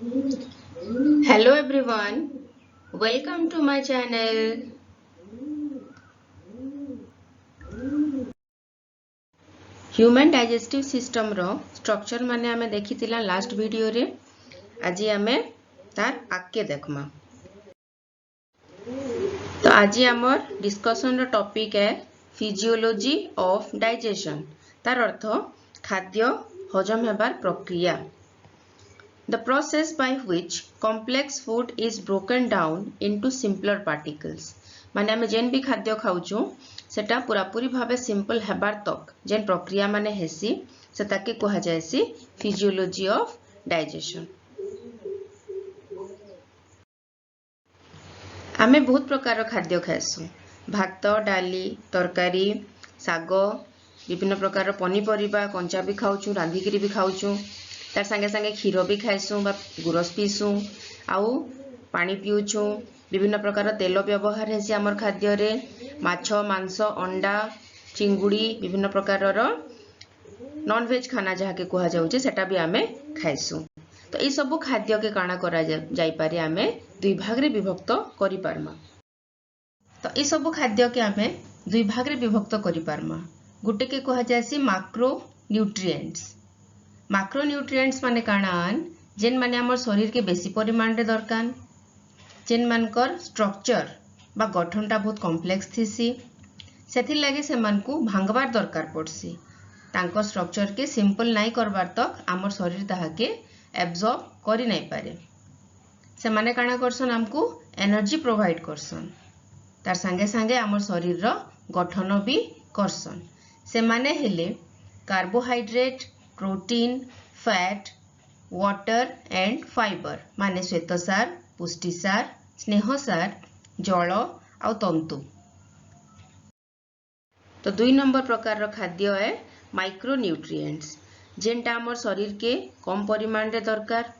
Hello everyone, welcome to my channel. Human digestive system row structure माने हमें देखी थिला last video रे आज हमें तार आके देखमा। तो आज हमर discussion रो topic है physiology of digestion। तार अर्थ खाद्य हजम हेबार प्रक्रिया। The process by which complex food is broken down into simpler particles। माने हमें जेन भी खाद्य खाउछु सेटा पूरा पूरी भावे सिंपल हेबार तक जेन प्रक्रिया माने हेसी से ताके कहा जायसी फिजियोलॉजी ऑफ डाइजेशन। आमे बहुत प्रकार खाद्य खाइसु भात डाली तरकारी साग विभिन्न प्रकार पनीपरिबा कंचा भी खाउछु रांधिकरी भी खाउछु तार संगे संगे क्षीर भी खाइसु बा गुरस पीसु आउ पानी पिउछु विभिन्न प्रकार तेल व्यवहार हेसी हमर खाद्य रे माछ मांस अंडा चिंगुड़ी विभिन्न प्रकार नॉन वेज खाना जहा के कहा जाउचे सेटा भी आमे खाइसु। तो ई सब खाद्य के काना करा जाई पारे आमे दुई भाग रे विभक्त करि पारमा। तो ई सब खाद्य के आमे दुई भाग रे विभक्त करि पारमा। गुटे के कहा जायसी मैक्रो न्यूट्रिएंट्स। मैक्रो न्यूट्रिएंट्स माने काणान जेन माने हमर शरीर के बेसी परिमाण रे दरकार जेन मानकर स्ट्रक्चर बा गठनटा बहुत कॉम्प्लेक्स थिसी सेथि लागि से मानकु भांगबार दरकार पड़सी तांको स्ट्रक्चर के सिंपल नाइ करबार तक हमर शरीर ताहा के एब्जॉर्ब करि नाइ पारे से माने काणा करसन हमकु एनर्जी प्रोवाइड करसन तार संगे संगे हमर शरीर रो गठन भी करसन से माने हेले carbohydrate protein fat water and fibre माने श्वेतसार पुष्टिसार स्नेहसार जल आ तंतु। तो दुई नंबर प्रकार रो खाद्य है माइक्रो न्यूट्रिएंट्स जेनटा हमर शरीर के कम परिमाण रे दरकार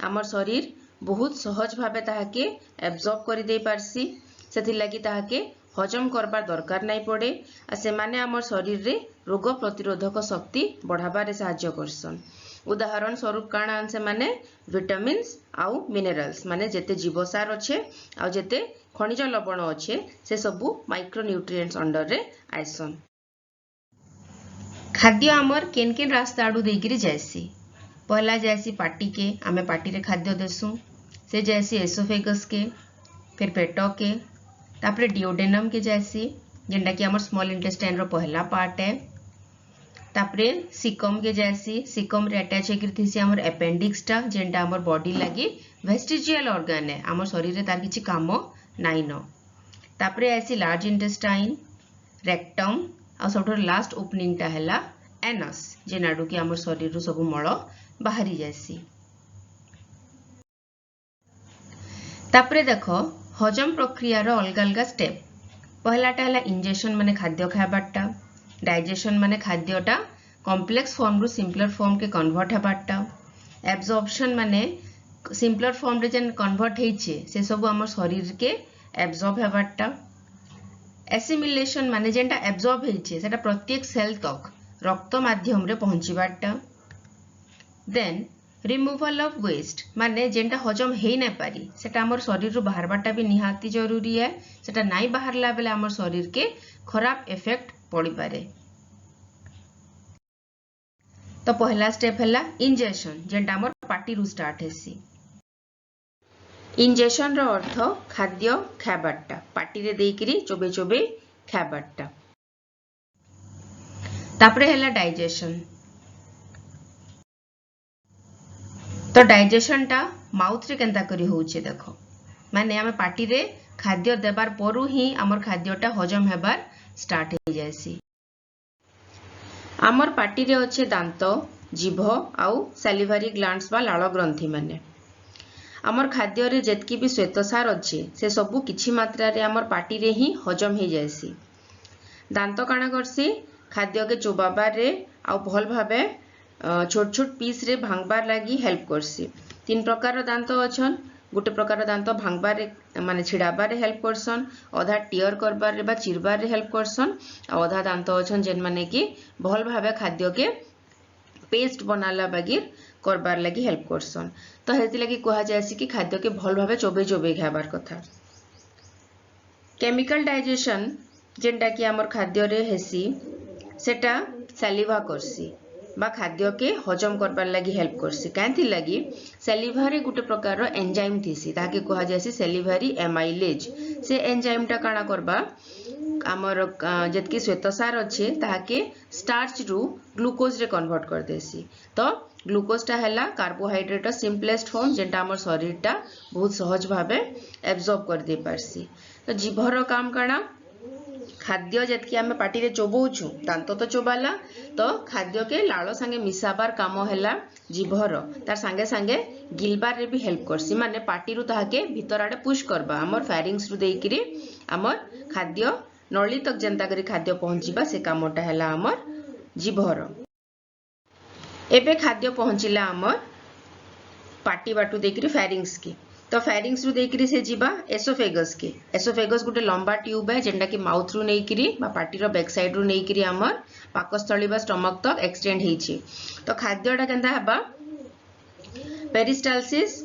हमर शरीर बहुत सहज भावे ताहाके एब्जॉर्ब करि दे पारसी सेथि लागि ताहाके हजम करबार दरकार नाइ पड़े आ से माने हमर शरीर रे रोग प्रतिरोधक शक्ति बढ़ाबारे सहायता करसन। उदाहरण स्वरूप काना से माने विटामिन्स आउ मिनरल्स माने जेते जीवसार अच्छे आ जेते खनिज लवण अच्छे से सबु माइक्रो न्यूट्रिएंट्स अंडर रे आइसन। खाद्य हमर केन केन रास्ता आडू देगिरी जायसी पहला जायसी पाटी के आमे पाटी रे खाद्य देसु से जायसी एसोफेगस के फिर पेट के तापरे डिओडेनम के जायसी जेंटा कि हमर स्मॉल इंटेस्टाइन रो पहला पार्ट है तापरे सिकम के जायसी सिकम रे अटैच हेकिर थिसी हमर अपेंडिक्स टा जेंटा हमर बॉडी लागि वेस्टिजियल ऑर्गन है हमर शरीर रे तार किछि काम नाइ न तापरे आसी लार्ज इंटेस्टाइन रेक्टम आ सबठो लास्ट ओपनिंग टा हैला एनस जेनाडू कि हमर शरीर रो सब मळ बाहरी जायसी। तापरे देखो हजम प्रक्रिया रो अलग अलग स्टेप पहलाटा हैला इंजेक्शन माने खाद्य खाबाटा डाइजेशन माने खाद्यटा कॉम्प्लेक्स फॉर्म रु सिंपलर फॉर्म के कन्वर्ट हेबाटा एब्जॉर्प्शन माने सिंपलर फॉर्म रे जेन कन्वर्ट हेइछे से सब हमर शरीर के एब्जॉर्ब हेबाटा एसिमिलेशन माने जेनटा एब्जॉर्ब हेइछे सेटा प्रत्येक सेल तक रक्त माध्यम रे पहुंचीबाटा देन रिमूवल ऑफ वेस्ट माने जेनटा हजम हेइ नै पारी सेटा हमर शरीर रु बाहरबाटा भी निहाती जरूरी है सेटा नाइ बाहरला बेले हमर शरीर के खराब इफेक्ट पड़ी पारे। तो पहला स्टेप हैला इंजेक्शन जेंटा हमर पाटी रु स्टार्ट हेसी इंजेक्शन रो अर्थ खाद्य खाबाटा पाटी रे देइकरी चोबे चोबे खाबाटा। तापरे हैला डाइजेशन तो डाइजेशन टा माउथ रे केंता करी होउचे देखो माने हमें पाटी रे खाद्य देबार परु ही हमर खाद्यटा हजम हेबार स्टार्ट हो जायसी। हमर पाटी रे अच्छे दांत जीभ आउ सैलिवरी ग्लैंड्स बा लाल ग्रंथि माने हमर खाद्य रे जेतकी भी श्वेतसार अच्छे से सबु किछि मात्रा रे हमर पाटी रे ही हजम हो जायसी। दांत काना करसी खाद्य के चोबाबार रे आउ भल भाबे छोट छोट पीस रे भांगबार लागि हेल्प करसी। तीन प्रकार दांत अछन गोटे प्रकार दांत भांगबार रे माने छिड़ाबार रे हेल्प करसन अधा टियर करबार रे बा चिरबार रे हेल्प करसन आ अधा दांत अछन जेन माने कि भल भाबे खाद्य के पेस्ट बनाला बागिर करबार लगी हेल्प करसन। तो हेति लगी कहा जायसी कि खाद्य के भल भाबे चोबे चोबे खाबार कथा। केमिकल डाइजेशन जेनटा कि आमर खाद्य रे हेसी सेटा सैलिवा करसी बा खाद्य के हजम करबार लगी हेल्प करसी। कांथि लगी सैलिवा रे गुटे प्रकार एंजाइम थीसी ताके कहा जायसी सैलिवारी एमाइलेज। से एंजाइम टा काना करबा आमर जतकी श्वेतसार अच्छे ताके स्टार्च रु ग्लूकोज रे कन्वर्ट कर देसी। तो ग्लूकोज टा हैला कार्बोहाइड्रेट सिंपलेस्ट फॉर्म जेंटा आमर शरीर टा बहुत सहज भावे एब्जॉर्ब कर दे पारसी। तो जीभर काम काना खाद्य जतकी आमे पाटी रे चोबौछु दांत तो चोबाला तो खाद्य के लाଳ संगे मिसाबार काम हैला जीभर तार संगे संगे गिलबार रे भी हेल्प करसी। माने पाटी रु ताहाके भीतर आडे पुश करबा आमर फेरिंग्स रु देइकरी आमर खाद्य नळी तक जेंता करी खाद्य पहुंचीबा से कामटा हैला आमर जीभर। एबे खाद्य पहुंचिला आमर पाटी बाटू देकरी फेरिंग्स की। तो फेरिंग्स रु देकरी से जीवा एसोफेगस के। एसोफेगस गुटे लंबा ट्यूब है जेंटा कि माउथ रु नेकरी बा पाटी रो बैक साइड रु नेकरी आमर पाकस्थली बा स्टमक तक एक्सटेंड हेछि। तो खाद्यटा केंता हबा पेरिस्टालसिस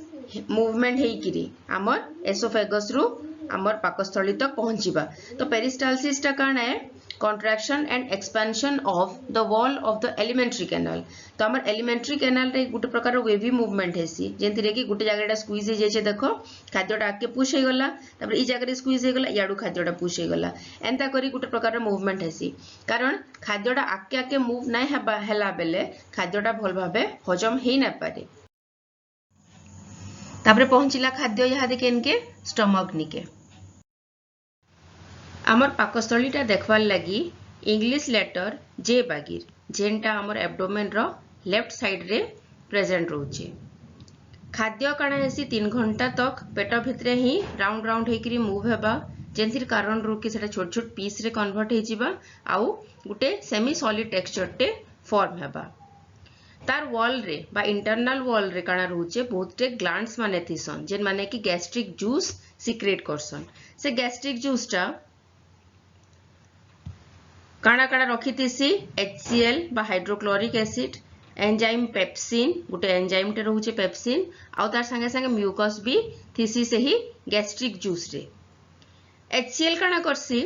मूवमेंट हेकरी आमर एसोफेगस रु आमर पाकस्थली तक पहुंचीबा। तो पेरिस्टालसिस टा काना है contraction and expansion of the wall of the alimentary canal। तो हमर एलिमेंट्री कैनाल रे गुटे प्रकार वेवी मूवमेंट हेसी जेंति रे कि गुटे जगहटा स्क्वीज हे जेचे देखो खाद्यटा आके पुश हे गला तबरे ई जगह रे स्क्वीज हे गला याडू खाद्यटा पुश हे गला एंता करी गुटे प्रकार मूवमेंट हेसी। कारण खाद्यटा आके आके मूव नै हेला बेले खाद्यटा भल भाबे हजम हेई नै पारे। तापरे पहुंचिला खाद्य यहा देखे इनके स्टमक निके। आमर पाकस्थलीटा देखवार लगी इंग्लिश लेटर जे बागिर जेनटा आमर एब्डोमेन रो लेफ्ट साइड रे प्रेजेंट रोचे। खाद्य काना हेसी 3 घंटा तक पेट भितरे ही राउंड राउंड हेकरी मूव हेबा जेंथिर कारण रो कि सेटा छोट छोट पीस रे कन्वर्ट हे जिबा आउ गुटे सेमी सॉलिड टेक्सचर टे फॉर्म हेबा। तार वॉल रे बा इंटरनल वॉल रे काना रोचे बहुतटे ग्लैंड्स माने थिसन जेन माने कि गैस्ट्रिक जूस सिक्रेट करसन। से गैस्ट्रिक जूस टा काना काना रखी थीसी HCl बा हाइड्रोक्लोरिक एसिड एंजाइम पेप्सिन गुटे एंजाइम टे रहउचे पेप्सिन आउ तार संगे संगे म्यूकस भी थीसी से ही गैस्ट्रिक जूस रे। HCl काना करसी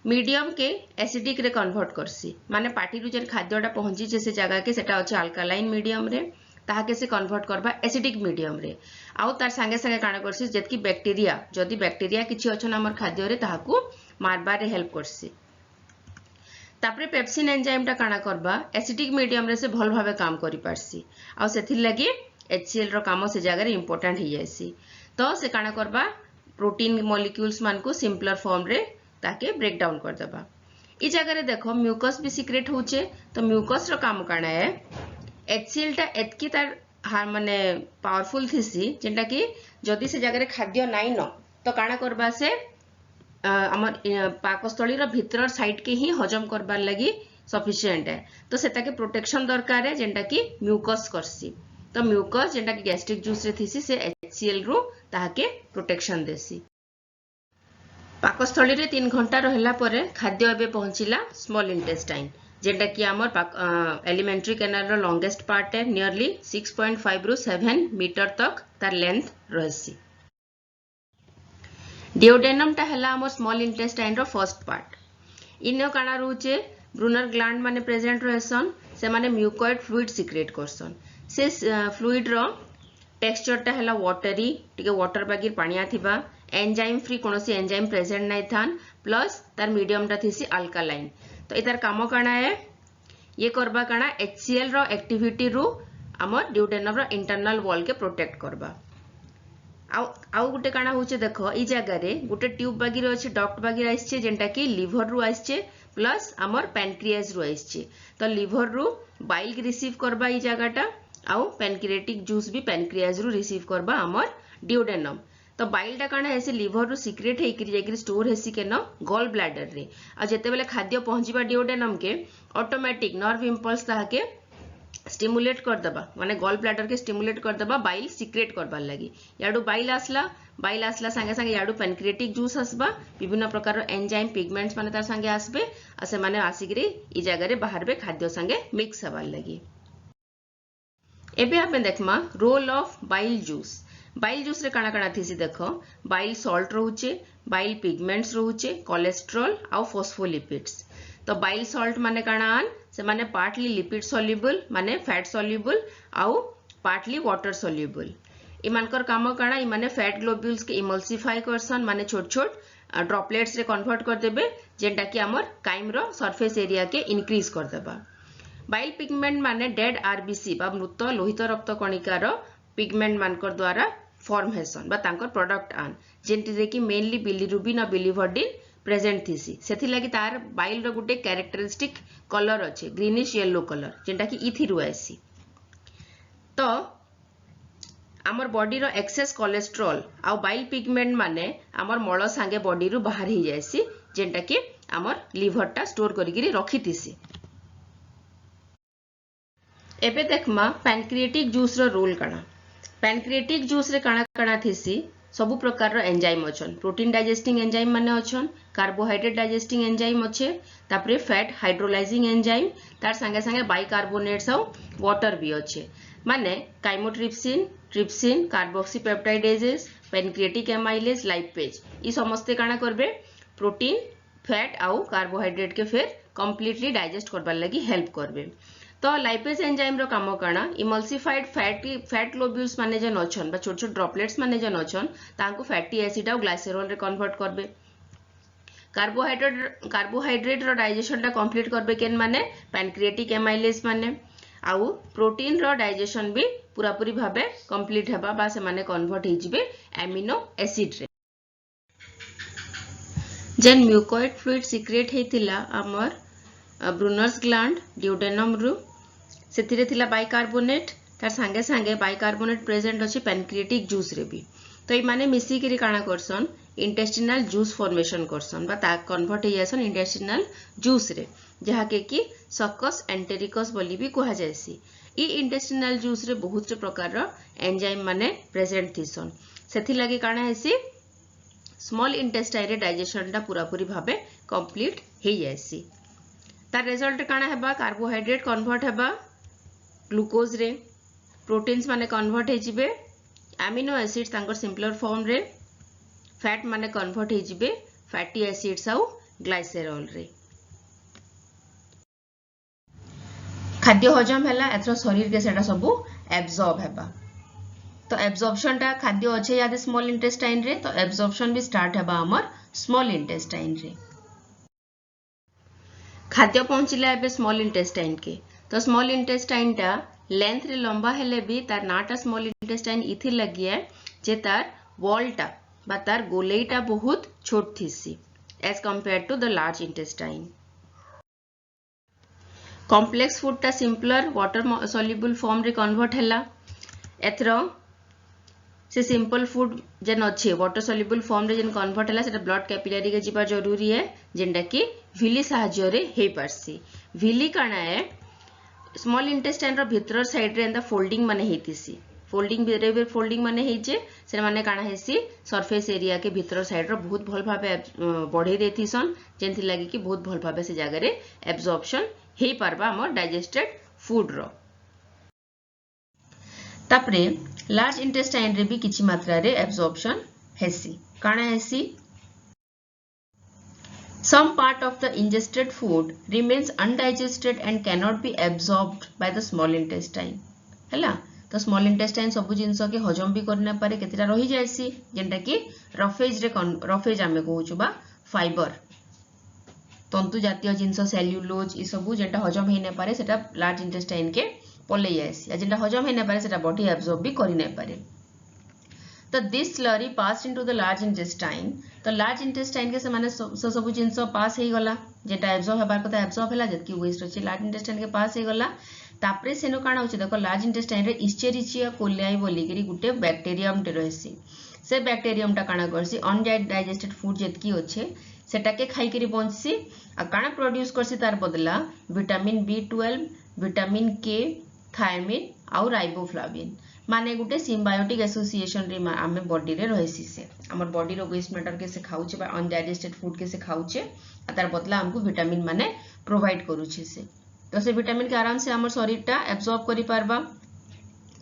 मीडियम के एसिडिक रे कन्वर्ट करसी माने पाटी रु जे खाद्यटा पहुंची जे से जगह के सेटा अछि अल्कालाइन मीडियम रे ताहाके से कन्वर्ट करबा एसिडिक मीडियम रे आउ तार संगे संगे काना करसी जेतकी बैक्टीरिया जदी बैक्टीरिया किछि अछन हमर खाद्य रे ताहाकू मारबार रे हेल्प करसी। तापरे पेप्सिन एंजाइम टा काना करबा एसिडिक मीडियम रे से भल भाबे काम करि पारसी आ सेथिर लागि HCl रो काम से जगह रे इंपोर्टेंट ही जायसी। तो से काना करबा प्रोटीन मॉलिक्यूल्स मान को सिंपलर फॉर्म रे ताके ब्रेक डाउन कर देबा। ई जगह रे देखो म्यूकस भी सीक्रेट होचे। तो म्यूकस रो काम काना है HCl टा एतकी तार माने पावरफुल थिसी जेंटा कि जदी से जगह रे खाद्य नाइ न तो काना करबा से आमर पाकस्थली रो भीतर साइड के ही हजम करबार लगी सफिशिएंट है। तो सेटा के प्रोटेक्शन दरकार है जेंटा कि म्यूकस करसी। तो म्यूकस जेंटा कि गैस्ट्रिक जूस रे थिसी से HCl रो ताहाके प्रोटेक्शन देसी। पाकस्थली रे 3 घंटा रहला परे खाद्य एबे पहुंचिला स्मॉल इंटेस्टाइन जेंटा कि आमर एलिमेंट्री कैनाल रो लॉन्गेस्ट पार्ट है नियरली 6.5 रु 7 मीटर तक तार लेंथ रहसी। डिओडेनम टा हैला आमर small intestine row first part. इनो काना रोचे ब्रूनर ग्लैंड माने प्रेजेंट रहसन से माने म्यूकोइड फ्लूइड सिक्रेट करसन। से फ्लूइड रो टेक्सचर टा हैला वाटरी टिके वाटर बागिर पानिया थिबा एंजाइम फ्री कोनोसी एंजाइम प्रेजेंट नै थान प्लस तार मीडियम टा थिसी अल्कालाइन। तो इतार काम काना है ये करबा काना HCl रो एक्टिविटी रु आमर डिओडेनम रो इंटरनल वॉल के प्रोटेक्ट करबा। आउ गुटे काना होचे देखो ई जगह रे गुटे ट्यूब बागिर अछि डक्ट बागिर आइछे जेंटा कि लिवर रु आइछे प्लस आमर पैनक्रियाज रु आइछे। तो लिवर रु बाइल रिसीव करबा ई जगहटा आउ पैनक्रियाटिक जूस भी पैनक्रियाज रु रिसीव करबा आमर डिओडेनम। तो बाइल टा काना हेसी लिवर रु सीक्रेट हेकि जेकि स्टोर हेसी केन गॉल ब्लैडर रे आ जेते बेले खाद्य पहुंचीबा डिओडेनम के ऑटोमेटिक नर्व इंपल्स ताहाके स्टिमुलेट कर दबा माने गॉल ब्लैडर के स्टिमुलेट कर दबा बाइल सिक्रेट करबार लगी याडू बाइल आसला संगे संगे याडू पैनक्रिएटिक जूस आसबा विभिन्न प्रकार एंजाइम पिगमेंट्स माने तार संगे आसबे आ से माने आसिकरी ई जगह रे बाहरबे खाद्य संगे मिक्स हबार लगी एबे हमें देखमा रोल ऑफ बाइल जूस रे काना काना थीसी देखो बाइल सॉल्ट रहउचे बाइल पिगमेंट्स रहउचे कोलेस्ट्रॉल आ फॉस्फोलिपिड्स तो बाइल सॉल्ट माने काना आन से माने पार्टली लिपिड सॉल्युबल माने फैट सॉल्युबल आउ पार्टली वाटर सॉल्युबल इमानकर काम काना इ माने फैट ग्लोब्यूल्स के इमल्सिफाई करसन माने छोट छोट ड्रॉपलेट्स रे कन्वर्ट कर देबे जेंटा कि हमर काइम रो सरफेस एरिया के इंक्रीज कर देबा बाइल पिगमेंट माने डेड आरबीसी बा मृत लोहित रक्त कणिकार पिगमेंट मानकर द्वारा फॉर्म हेसन बा तांकर प्रोडक्ट आन जेंटी रे कि मेनली बिलिरुबिन और बिलिवर्डिन प्रेजेंट थीसी सेथि लागि तार बाइल रो गुटे कैरेक्टरिस्टिक कलर अछि ग्रीनिश येलो कलर जेंटा कि इथिरु आसी तो आमर बॉडी रो एक्सेस कोलेस्ट्रॉल आ बाइल पिगमेंट माने आमर मळ संगे बॉडी रु बाहर ही जायसी जेंटा कि आमर लिवर टा स्टोर करिगिरी रखितिसी एबे देखमा पैनक्रिएटिक जूस रो रोल काना पैनक्रिएटिक जूस रे काना काना थीसी सबु प्रकार रो एंजाइम अछन प्रोटीन डाइजेस्टिंग एंजाइम माने अछन कार्बोहाइड्रेट डाइजेस्टिंग एंजाइम अच्छे तापरे फैट हाइड्रोलाइजिंग एंजाइम तार संगे संगे बाइकार्बोनेट्स आ वाटर भी अच्छे माने chymotrypsin trypsin carboxypeptidases pancreatic amylase lipase ई समस्ते काना करबे प्रोटीन फैट आउ कार्बोहाइड्रेट के फिर कंप्लीटली डाइजेस्ट करबार लगी हेल्प करबे तो लाइपेज एंजाइम रो काम काना इमल्सिफाइड फैट ग्लोब्यूल्स माने जन अछन बा छोट छोट ड्रॉपलेट्स माने जन अछन तांको फैटी एसिड आ ग्लाइसेरॉल रे कन्वर्ट करबे कार्बोहाइड्रेट रो डाइजेशन टा कंप्लीट करबे केन माने पैनक्रिएटिक एमाइलेज माने आउ प्रोटीन रो डाइजेशन भी पूरा पूरी भाबे कंप्लीट हेबा बा से माने कन्वर्ट हे जिबे एमिनो एसिड रे जेन म्यूकोइड फ्लूइड सिक्रेट हेतिला हमर ब्रूनर्स ग्लैंड ड्यूडेनम रु सेथिरे थिला बाइकार्बोनेट तार संगे संगे बाइकार्बोनेट प्रेजेंट अछि पैनक्रिएटिक जूस रे भी तो ई माने मिसी करी काना करसन इंटेस्टिनल जूस फॉर्मेशन करसन बा ता कन्वर्ट हे जासन इंटेस्टिनल जूस रे जहा के कि सकस एंटेरिकस बोली भी कहा जायसी ई इंटेस्टिनल जूस रे बहुत प्रकार रो एंजाइम माने प्रेजेंट थिसन सेथि लागि काना हेसी स्मॉल इंटेस्टाइन रे डाइजेशन टा पूरा पूरी भाबे कंप्लीट हे जायसी तार रिजल्ट काना हेबा कार्बोहाइड्रेट कन्वर्ट हेबा ग्लूकोज रे प्रोटीन्स माने कन्वर्ट हे जिबे एमिनो एसिड्स तांकर सिंपलर फॉर्म रे फैट माने कन्वर्ट हे जिबे फैटी एसिड्स आउ ग्लाइसेरॉल रे खाद्य हजम हैला एथरो शरीर के सेटा सब एब्जॉर्ब हेबा तो एब्जॉर्प्शन टा खाद्य अच्छे याद स्मॉल इंटेस्टाइन रे तो एब्जॉर्प्शन भी स्टार्ट हेबा हमर स्मॉल इंटेस्टाइन रे खाद्य पहुंचला एबे स्मॉल इंटेस्टाइन के तो स्मॉल इंटेस्टाइन टा लेंथ रे लंबा हेले भी तार नाटा स्मॉल इंटेस्टाइन इथि लगिए जे तार वॉल टा बा तार गोलेटा बहुत छोट थिसी as compared to the large intestine complex food टा सिंपलर वाटर सॉल्युबल फॉर्म रे कन्वर्ट हैला एथरो से सिंपल फूड जेन अच्छे वाटर सॉल्युबल फॉर्म रे जेन कन्वर्ट हैला सेटा ब्लड कैपिलरी के जिबा जरूरी है जेंटा कि विली सहाय्य रे हे परसी विली काना है स्मॉल इंटेस्टाइन रो भीतर साइड रे एंदा फोल्डिंग माने हेतिसी फोल्डिंग बेरे फोल्डिंग माने हेजे से माने काना हेसी सरफेस एरिया के भीतर साइड रो बहुत भल भाबे बढ़े देथिसन जेंथि लागि कि बहुत भल भाबे से जगह रे एब्जॉर्प्शन हे पारबा हमर डाइजेस्टेड फूड रो तापरे लार्ज इंटेस्टाइन रे भी किछि मात्रा रे एब्जॉर्प्शन हेसी काना हेसी some part of the ingested food remains undigested and cannot be absorbed by the small intestine हैला तो स्मॉल इंटेस्टाइन सब जिंस के हजम भी करने पारे केतेटा रही जायसी जेंटा कि रफेज आमे कहूछु बा फाइबर तंतु जातीय जिंस सेल्युलोज ई सब जेंटा हजम हे ने पारे सेटा लार्ज इंटेस्टाइन के पले जायसी जेंटा हजम हे ने पारे सेटा बॉडी एब्जॉर्ब भी करि ने पारे तो this slurry pass into the large intestine तो लार्ज इंटेस्टाइन के से माने सब जिंस पास हे गला जेटा एब्जॉर्ब हेबार कथा एब्जॉर्ब हैला जतकी वेस्ट अछि लार्ज इंटेस्टाइन के पास हे गला तापरे सेनो काना होछि देखो लार्ज इंटेस्टाइन रे इस्चेरिचिया कोलियाई बोली करी गुटे बैक्टीरियम टे रहसी से बैक्टीरियम टा काना करसी अनडाइजेस्टेड फूड जतकी अछि सेटा के खाई करी बंचसी आ काना प्रोड्यूस करसी तार बदला vitamin B12 vitamin K thiamine आउ राइबोफ्लाविन माने गुटे सिम्बायोटिक एसोसिएशन रे आमे बॉडी रे रहसी से हमर बॉडी रो वेस्ट मैटर के से खाउचे बा अनडाइजेस्टेड फूड के से खाउचे तार बदला हमको विटामिन माने प्रोवाइड करूचे से तो से विटामिन के आराम से हमर शरीर टा एब्जॉर्ब करि पारबा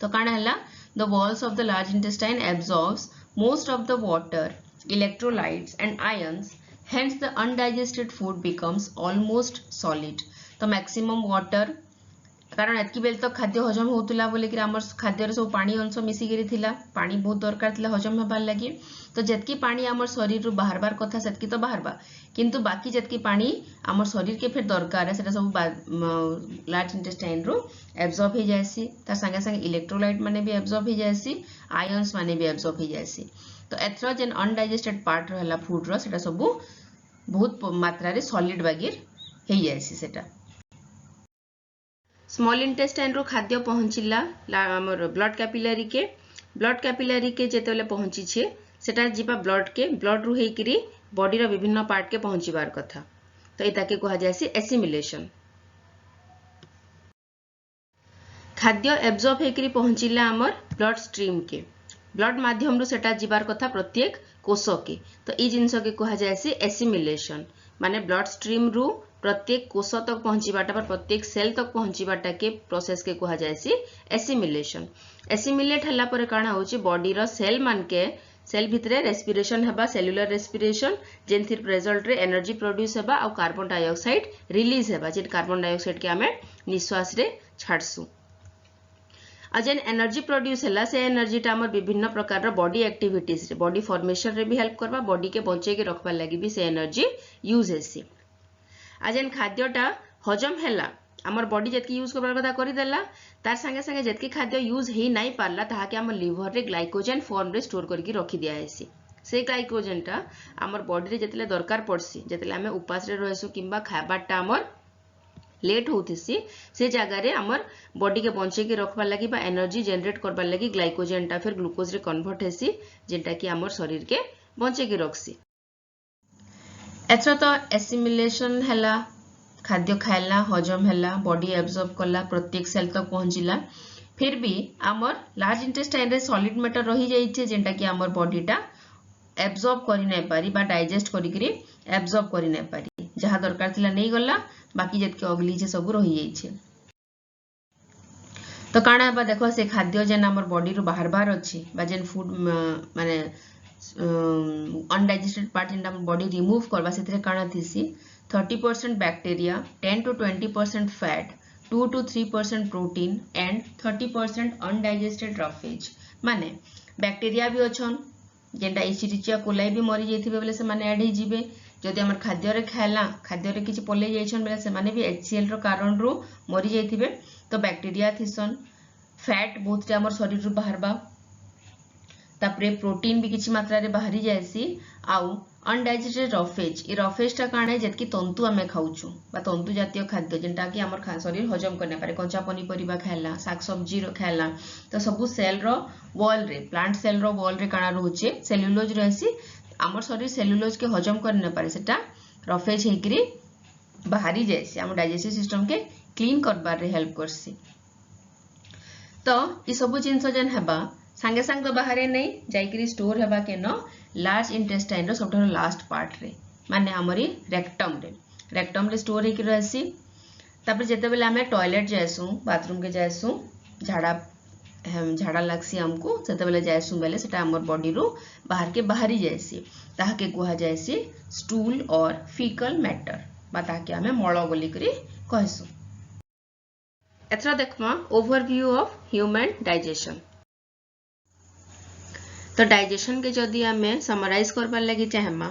तो काना हला the walls of the large intestine absorbs most of the water electrolytes and ions hence the undigested food becomes almost solid तो मैक्सिमम वाटर कारण एतकी बेल तक खाद्य हजम होतुला बोले कि हमर खाद्य सब पानी अंश मिसी गिरी थिला पानी बहुत दरकार थिला हजम हेबार लागि तो जेतकी पानी हमर शरीर रु बाहरबार कथा सेतकी तो बाहरबा किंतु बाकी जेतकी पानी हमर शरीर के फिर दरकार है सेटा सब लार्ज इंटेस्टाइन रु एब्जॉर्ब हो जायसी ता संगे संगे इलेक्ट्रोलाइट माने भी एब्जॉर्ब हो जायसी आयंस माने भी एब्जॉर्ब हो जायसी तो एथरो जेन अनडाइजेस्टेड पार्ट रहला फूड रो सेटा सब बहुत मात्रा रे सॉलिड बागिर हो जायसी सेटा स्मॉल इंटेस्टाइन रो खाद्य पहुंचिला हमर ब्लड कैपिलरी के जेतेले पहुंची छे सेटा जीवा ब्लड रु हेकरी बॉडी रो विभिन्न पार्ट के पहुंचीबार कथा तो एता के कहा जायसी एसिमिलेशन खाद्य एब्जॉर्ब हेकरी पहुंचिला हमर ब्लड स्ट्रीम के ब्लड माध्यम रु सेटा जीवार कथा प्रत्येक कोष के तो ई जिंस के कहा जायसी एसिमिलेशन माने ब्लड स्ट्रीम रु प्रत्येक कोष तक पहुंचीबाटा पर प्रत्येक सेल तक पहुंचीबाटा के प्रोसेस के कहा जायसी एसिमिलेशन एसिमिलेट हला पर काना होची बॉडी रो सेल मान के सेल भितरे रेस्पिरेशन हेबा सेल्युलर रेस्पिरेशन जेनथिर रिजल्ट रे एनर्जी प्रोड्यूस हेबा और कार्बन डाइऑक्साइड रिलीज हेबा जे कार्बन डाइऑक्साइड के हमें निश्वास रे छाड़सु आ जेन एनर्जी प्रोड्यूस हला से एनर्जी टा हमर विभिन्न प्रकार रो बॉडी एक्टिविटीज रे बॉडी फॉर्मेशन रे भी हेल्प करबा बॉडी के बचे के रखबा लागि भी से एनर्जी यूज हेसी आ जेन खाद्यटा हजम हैला हमर बॉडी जेतकी यूज करबार कथा करि देला तार संगे संगे जेतकी खाद्य यूज हे नाही पारला ताहा के हमर लिवर रे ग्लाइकोजन फॉर्म रे स्टोर करके रखि दिया हेसी से ग्लाइकोजन टा हमर बॉडी रे जेतले दरकार पड़सी जेतले हमें उपास रे रहसु किंबा खाबाटा हमर लेट होतिसी से जगह रे हमर बॉडी के बंचे के रखबा लागि बा एनर्जी जनरेट करबा लागि ग्लाइकोजन टा फिर ग्लूकोज रे कन्वर्ट हेसी जेटा कि हमर शरीर के बंचे के रखसी एथरो तो एसिमिलेशन हैला खाद्य खाइला हजम हैला बॉडी एब्जॉर्ब करला प्रत्येक सेल तक पहुंचिला फिर भी हमर लार्ज इंटेस्टाइन रे सॉलिड मैटर रही जाइछे जेंटा कि हमर बॉडी टा एब्जॉर्ब करि नै पारी बा डाइजेस्ट करि करी एब्जॉर्ब करि नै पारी जहा दरकार थिला नै गला बाकी जेतके अगली जे सब रही जाइछे तो काना बा देखो से खाद्य जेन हमर बॉडी रो बाहर अछि बा जेन फूड माने undigested part in body remove करबा सेतरे काना थिसी 30% bacteria 10 to 20% fat 2 to 3% protein and 30% undigested roughage माने बैक्टीरिया भी अछन जेंटा इचिरिचिया कोलाई भी मरि जेथिबे बेले से माने ऐड हि जिवे जदि हमर खाद्य रे खायला खाद्य रे किछि पले जाइछन बेले से माने भी HCl रो कारण रो मरि जेथिबे तो बैक्टीरिया थिसन फैट बहुत रे हमर शरीर रो बाहरबा तापरे प्रोटीन भी किछि मात्रा रे बाहरी जायसी आउ अनडाइजेस्टेड रफेज ई रफेज टा काणे जेतकी तंतु हमें खाउछु बा तंतु जातीय खाद्य जेंटा कि हमर शरीर हजम करने पारे कंचा पनीपरिबा खायला साग सब्जी रो खायला तो सब सेल रो वॉल रे प्लांट सेल रो वॉल रे काना रहउचे सेल्युलोज रहसी हमर शरीर सेल्युलोज के हजम करने पारे सेटा रफेज हेकरी बाहरी जायसी हम डाइजेस्टिव सिस्टम के क्लीन करबार रे हेल्प करसी तो ई सब जिंस जन हेबा संगे संग तो बाहर नहीं जाइकरी स्टोर हेबा के न लार्ज इंटेस्टाइन रो सबठार लास्ट पार्ट रे माने हमरी रेक्टम रे स्टोर हेकि रहसी तापर जेते बेले हमें टॉयलेट जायसु बाथरूम के जायसु झाड़ा लागसी हमको सेते बेले जायसु बेले सेटा हमर बॉडी रो बाहर के बाहरी जायसी ताहा के कुहा जायसी स्टूल और फीकल मैटर बा ताहा के हमें मळ बोली करी कहसु एथरा देखमा ओवरव्यू ऑफ ह्यूमन डाइजेशन तो डाइजेशन के जदि हमें समराइज करबार लागि चाहेमा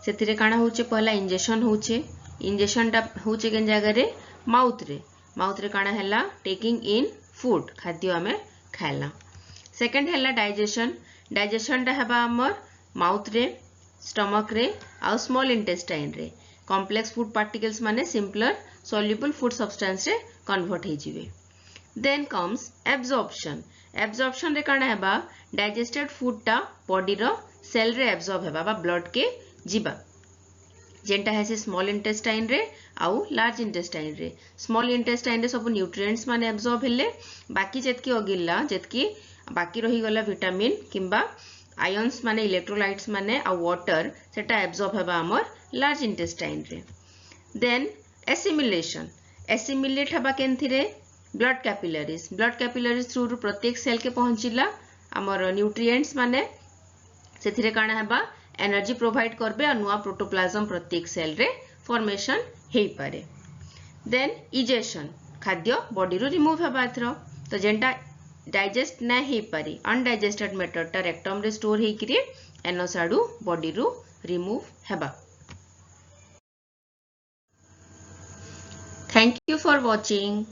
सेतिरे काना होचे पहला इंजेक्शन होचे इंजेक्शन टा होचे केन जगह रे माउथ रे काना हैला टेकिंग इन फूड खाद्य हमें खायला सेकंड हैला डाइजेशन टा हेबा हमर माउथ रे स्टमक रे आ स्मॉल इंटेस्टाइन रे कॉम्प्लेक्स फूड पार्टिकल्स माने सिंपलर सॉल्युबल फूड सब्सटेंस रे कन्वर्ट हे जिवे देन कम्स एब्जॉर्प्शन रे काना हेबा डाइजेस्टेड फूड टा बॉडी रो सेल रे एब्जॉर्ब हेबा बा ब्लड के जीवा जेनटा है स्मॉल इंटेस्टाइन रे आउ लार्ज इंटेस्टाइन रे। स्मॉल इंटेस्टाइन रे सब न्यूट्रिएंट्स माने एब्जॉर्ब हेले, बाकी जेतकी अगिला जेतकी बाकी रही गला विटामिन किंबा आयन्स माने इलेक्ट्रोलाइट्स माने आ वाटर सेटा एब्जॉर्ब हेबा हमर लार्ज इंटेस्टाइन रे। देन एसिमिलेशन, एसिमिलेट हेबा केनथिरे blood capillaries, blood capillaries through प्रत्येक सेल के पहुंचिला हमर न्यूट्रिएंट्स माने सेथिरे काना हेबा एनर्जी प्रोवाइड करबे और नुआ प्रोटोप्लाज्म प्रत्येक सेल रे फॉर्मेशन हेई पारे। देन इजेशन, खाद्य बॉडी रो रिमूव हेबा एथरो, तो जेंटा डाइजेस्ट ना हेई पारी अनडाइजेस्टेड मैटर टा रेक्टम रे स्टोर हेई करी एनो साडू बॉडी रो रिमूव हेबा। Thank you for watching.